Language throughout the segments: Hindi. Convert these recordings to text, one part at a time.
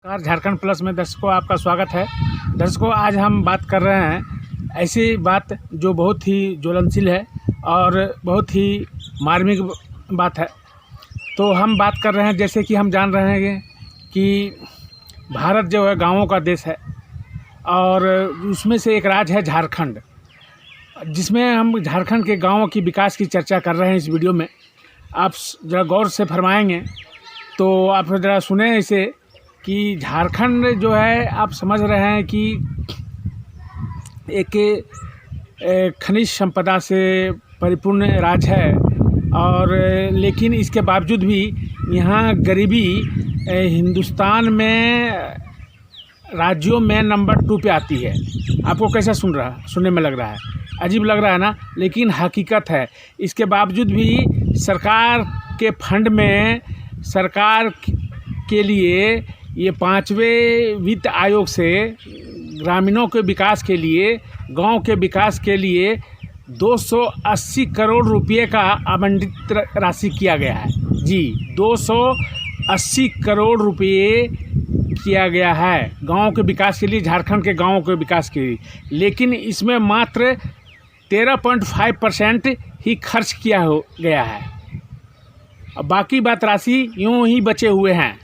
नमस्कार, झारखंड प्लस में दर्शकों आपका स्वागत है। दर्शकों, आज हम बात कर रहे हैं ऐसी बात जो बहुत ही ज्वलनशील है और बहुत ही मार्मिक बात है। तो हम बात कर रहे हैं, जैसे कि हम जान रहे हैं कि भारत जो है गाँवों का देश है और उसमें से एक राज्य है झारखंड, जिसमें हम झारखंड के गाँवों की विकास की चर्चा कर रहे हैं। इस वीडियो में आप ज़रा गौर से फरमाएंगे तो आप ज़रा सुने इसे कि झारखंड जो है, आप समझ रहे हैं कि एक खनिज संपदा से परिपूर्ण राज्य है और लेकिन इसके बावजूद भी यहाँ गरीबी हिंदुस्तान में राज्यों में नंबर 2 पे आती है। आपको कैसा सुनने में लग रहा है? अजीब लग रहा है ना, लेकिन हकीकत है। इसके बावजूद भी सरकार के फंड में सरकार के लिए ये 5वें वित्त आयोग से ग्रामीणों के विकास के लिए, गांव के विकास के लिए 280 करोड़ रुपए का आवंटित राशि किया गया है। जी, 280 करोड़ रुपए किया गया है गांव के विकास के लिए, झारखंड के गांवों के विकास के लिए। लेकिन इसमें मात्र 13.5% ही खर्च किया गया है। अब बाकी बात राशि यूँ ही बचे हुए हैं।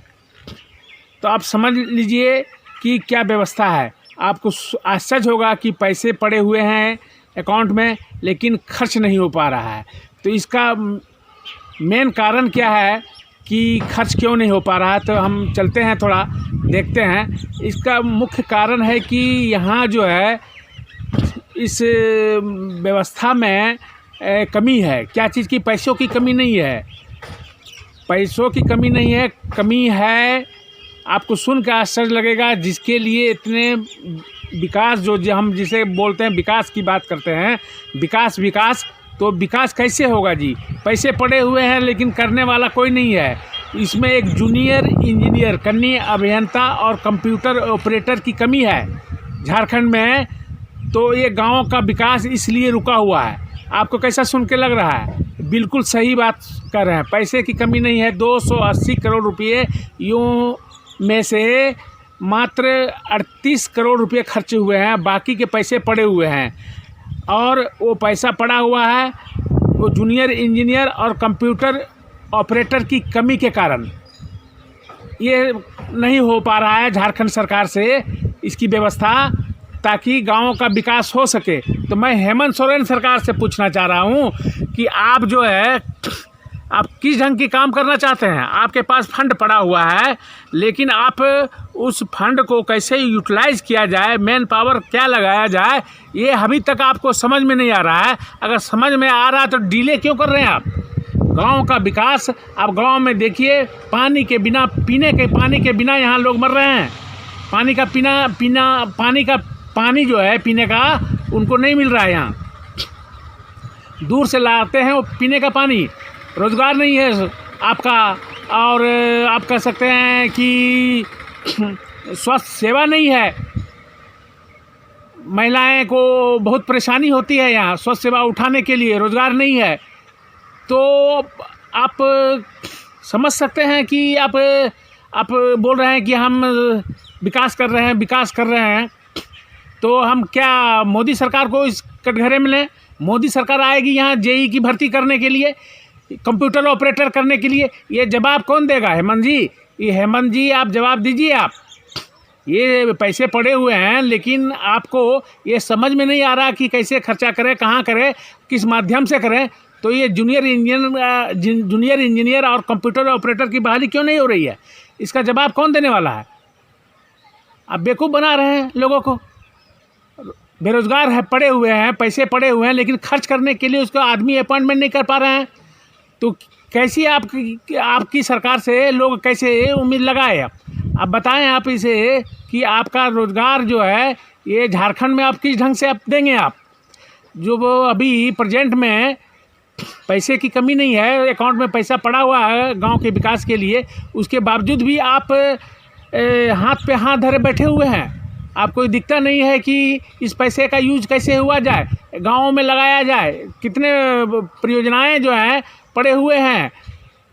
तो आप समझ लीजिए कि क्या व्यवस्था है। आपको आश्चर्य होगा कि पैसे पड़े हुए हैं अकाउंट में, लेकिन खर्च नहीं हो पा रहा है। तो इसका मेन कारण क्या है कि खर्च क्यों नहीं हो पा रहा है? तो हम चलते हैं, थोड़ा देखते हैं। इसका मुख्य कारण है कि यहाँ जो है इस व्यवस्था में कमी है। क्या चीज़ की? पैसों की कमी नहीं है, पैसों की कमी नहीं है, कमी है। आपको सुन के आश्चर्य लगेगा, जिसके लिए इतने विकास, जो हम जिसे बोलते हैं विकास की बात करते हैं, विकास तो विकास कैसे होगा जी? पैसे पड़े हुए हैं लेकिन करने वाला कोई नहीं है। इसमें एक जूनियर इंजीनियर, कनीय अभियंता और कंप्यूटर ऑपरेटर की कमी है झारखंड में। तो ये गाँव का विकास इसलिए रुका हुआ है। आपको कैसा सुन के लग रहा है? बिल्कुल सही बात कर रहे हैं, पैसे की कमी नहीं है। 280 करोड़ रुपये यूँ में से मात्र 38 करोड़ रुपये खर्चे हुए हैं, बाकी के पैसे पड़े हुए हैं। और वो पैसा पड़ा हुआ है वो जूनियर इंजीनियर और कंप्यूटर ऑपरेटर की कमी के कारण ये नहीं हो पा रहा है झारखंड सरकार से इसकी व्यवस्था, ताकि गाँव का विकास हो सके। तो मैं हेमंत सोरेन सरकार से पूछना चाह रहा हूँ कि आप जो है, आप किस ढंग की काम करना चाहते हैं? आपके पास फंड पड़ा हुआ है, लेकिन आप उस फंड को कैसे यूटिलाइज़ किया जाए, मैन पावर क्या लगाया जाए, ये अभी तक आपको समझ में नहीं आ रहा है। अगर समझ में आ रहा है तो डिले क्यों कर रहे हैं आप? गांव का विकास, आप गांव में देखिए, पानी के बिना, पीने के पानी के बिना यहाँ लोग मर रहे हैं। पानी जो है पीने का, उनको नहीं मिल रहा है। यहाँ दूर से लाते हैं वो पीने का पानी। रोज़गार नहीं है आपका, और आप कह सकते हैं कि स्वास्थ्य सेवा नहीं है। महिलाएं को बहुत परेशानी होती है यहाँ स्वास्थ्य सेवा उठाने के लिए, रोज़गार नहीं है। तो आप समझ सकते हैं कि आप बोल रहे हैं कि हम विकास कर रहे हैं। तो हम क्या मोदी सरकार को इस कटघरे में लें? मोदी सरकार आएगी यहाँ जेई की भर्ती करने के लिए, कंप्यूटर ऑपरेटर करने के लिए। ये जवाब कौन देगा? हेमंत जी। ये हेमंत जी, आप जवाब दीजिए। आप ये पैसे पड़े हुए हैं, लेकिन आपको ये समझ में नहीं आ रहा कि कैसे खर्चा करें, कहाँ करें, किस माध्यम से करें। तो ये जूनियर इंजीनियर और कंप्यूटर ऑपरेटर की बहाली क्यों नहीं हो रही है? इसका जवाब कौन देने वाला है? आप बेवकूफ़ बना रहे हैं लोगों को। बेरोजगार है, पड़े हुए हैं, पैसे पड़े हुए हैं, लेकिन खर्च करने के लिए उसको आदमी अपॉइंटमेंट नहीं कर पा रहे हैं। तो कैसी आपकी सरकार से लोग कैसे उम्मीद लगाए? आप बताएं आप इसे कि आपका रोज़गार जो है ये झारखंड में आप किस ढंग से आप देंगे? आप जो वो अभी प्रेजेंट में पैसे की कमी नहीं है, अकाउंट में पैसा पड़ा हुआ है गांव के विकास के लिए, उसके बावजूद भी आप हाथ पे हाथ धरे बैठे हुए हैं। आपको दिखता नहीं है कि इस पैसे का यूज कैसे हुआ जाए, गाँव में लगाया जाए। कितने परियोजनाएं जो हैं पड़े हुए हैं,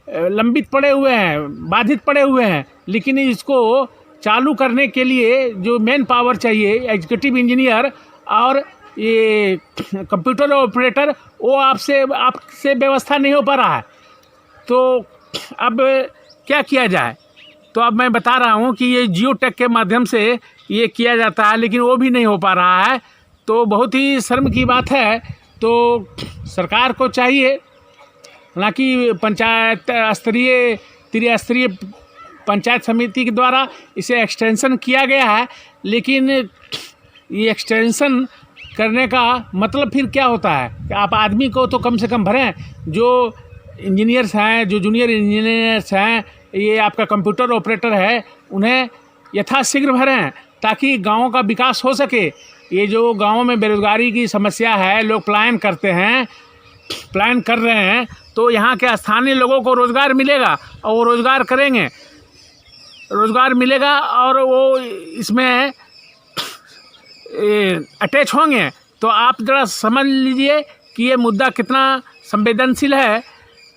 लंबित पड़े हुए हैं, बाधित पड़े हुए हैं, लेकिन इसको चालू करने के लिए जो मेन पावर चाहिए, एग्जीक्यूटिव इंजीनियर और ये कंप्यूटर ऑपरेटर, वो आपसे व्यवस्था नहीं हो पा रहा है। तो अब क्या किया जाए? तो अब मैं बता रहा हूँ कि ये जियो टेक के माध्यम से ये किया जाता है, लेकिन वो भी नहीं हो पा रहा है। तो बहुत ही शर्म की बात है। तो सरकार को चाहिए, हालांकि पंचायत स्तरीय, त्रिस्तरीय पंचायत समिति के द्वारा इसे एक्सटेंशन किया गया है, लेकिन ये एक्सटेंशन करने का मतलब फिर क्या होता है कि आप आदमी को तो कम से कम भरें। जो इंजीनियर्स हैं, जो जूनियर इंजीनियर्स हैं, ये आपका कंप्यूटर ऑपरेटर है, उन्हें यथाशीघ्र भरें ताकि गाँव का विकास हो सके। ये जो गाँव में बेरोज़गारी की समस्या है, लोग पलायन कर रहे हैं, तो यहाँ के स्थानीय लोगों को रोज़गार मिलेगा और वो रोज़गार करेंगे, रोज़गार मिलेगा और वो इसमें अटैच होंगे। तो आप ज़रा समझ लीजिए कि ये मुद्दा कितना संवेदनशील है।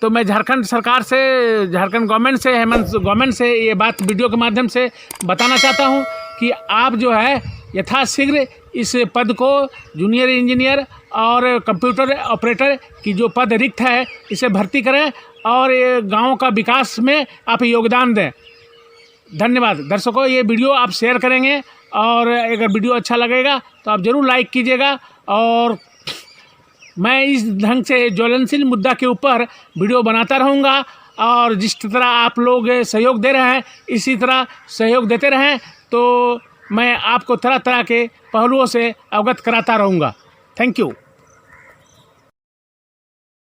तो मैं झारखंड सरकार से, झारखंड गवर्नमेंट से, हेमंत गवर्नमेंट से ये बात वीडियो के माध्यम से बताना चाहता हूँ कि आप जो है यथाशीघ्र इस पद को, जूनियर इंजीनियर और कंप्यूटर ऑपरेटर की जो पद रिक्त है, इसे भर्ती करें और ये गाँव का विकास में आप योगदान दें। धन्यवाद दर्शकों। ये वीडियो आप शेयर करेंगे और अगर वीडियो अच्छा लगेगा तो आप ज़रूर लाइक कीजिएगा। और मैं इस ढंग से ज्वलनशील मुद्दा के ऊपर वीडियो बनाता रहूँगा, और जिस तरह आप लोग सहयोग दे रहे हैं इसी तरह सहयोग देते रहें, तो मैं आपको तरह तरह के पहलुओं से अवगत कराता रहूँगा। Thank you.